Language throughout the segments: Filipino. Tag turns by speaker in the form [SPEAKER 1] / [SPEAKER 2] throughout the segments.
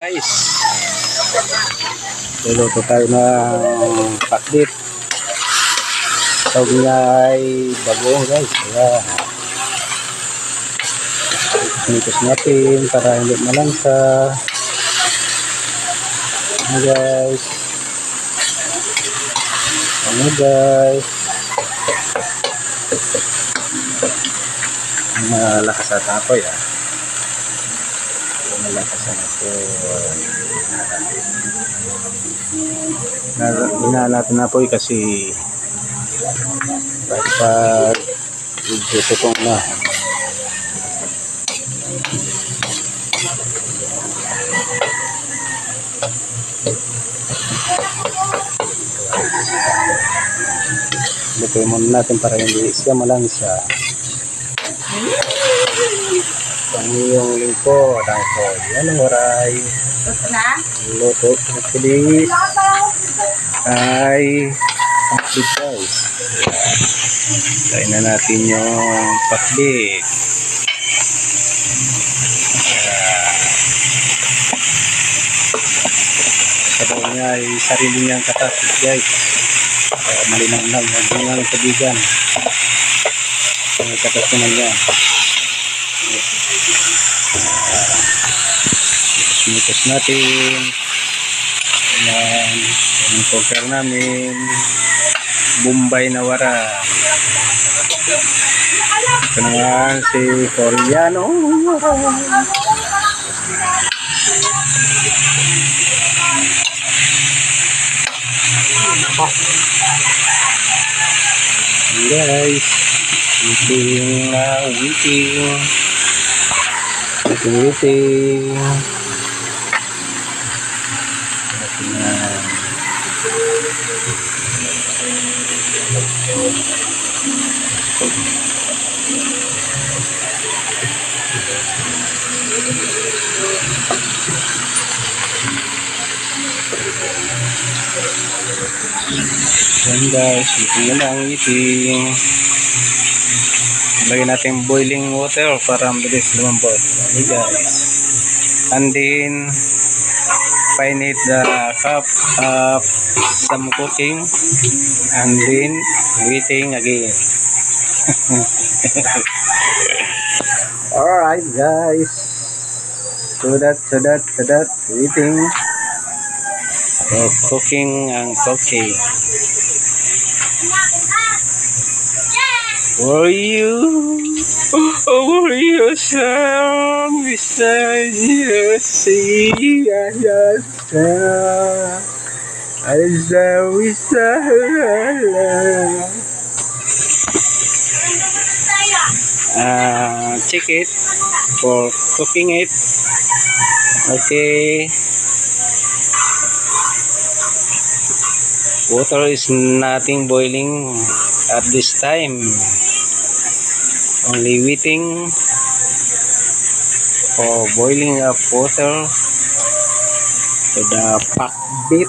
[SPEAKER 1] Guys, luluto tayo ng pakbit. Tawag niya ay bagoong guys. Kaya nitos natin para hindi malansa. Ano guys? Ano guys? Malakas at apoy ah. Malakas na ito. Natin na po kasi pag dito kong na lutuin muna natin para hindi siya malansa. Ang iyong lingkod ang ko yan ang waray luto ng pilis ay pakbit guys. Kain na natin yung pakbit. Sabaw niya ay sarili niyang katas guys. Malinang-lang huwag nyo ng kabigan ang katas naman niya. Mitos natin. Ayan. Yung cooker namin. Bombay na wara. Ito naman si Koreano. Guys. Waiting. Yan guys, waiting na lang, waiting. Lagyan natin boiling water para mabilis lumambot. Okay guys. And then I need the cup of some cooking and then waiting again. Alright guys. So that waiting for cooking and cooking. Were you some beside you? See, I just check it for cooking it. Okay. Water is nothing boiling at this time. Only waiting for boiling up water to the pakbit.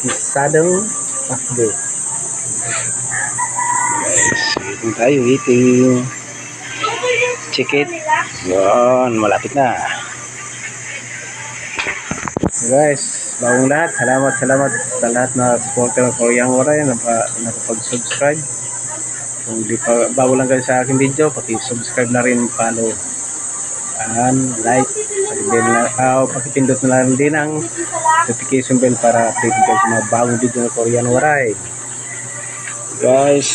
[SPEAKER 1] Isadong pakbit. Waiting tayo, waiting. Check it. Yun, malapit na. Guys, bagong lahat. Salamat sa lahat na supporter ng Korean Waray na nakapag-subscribe. Kung di pa bago lang kayo sa aking video, paki-subscribe na rin, follow, and like, pakipindot na lang din ang notification bell para update kayo sa mga bagong video ng Korean Waray. Guys,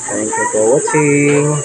[SPEAKER 1] thank you for watching.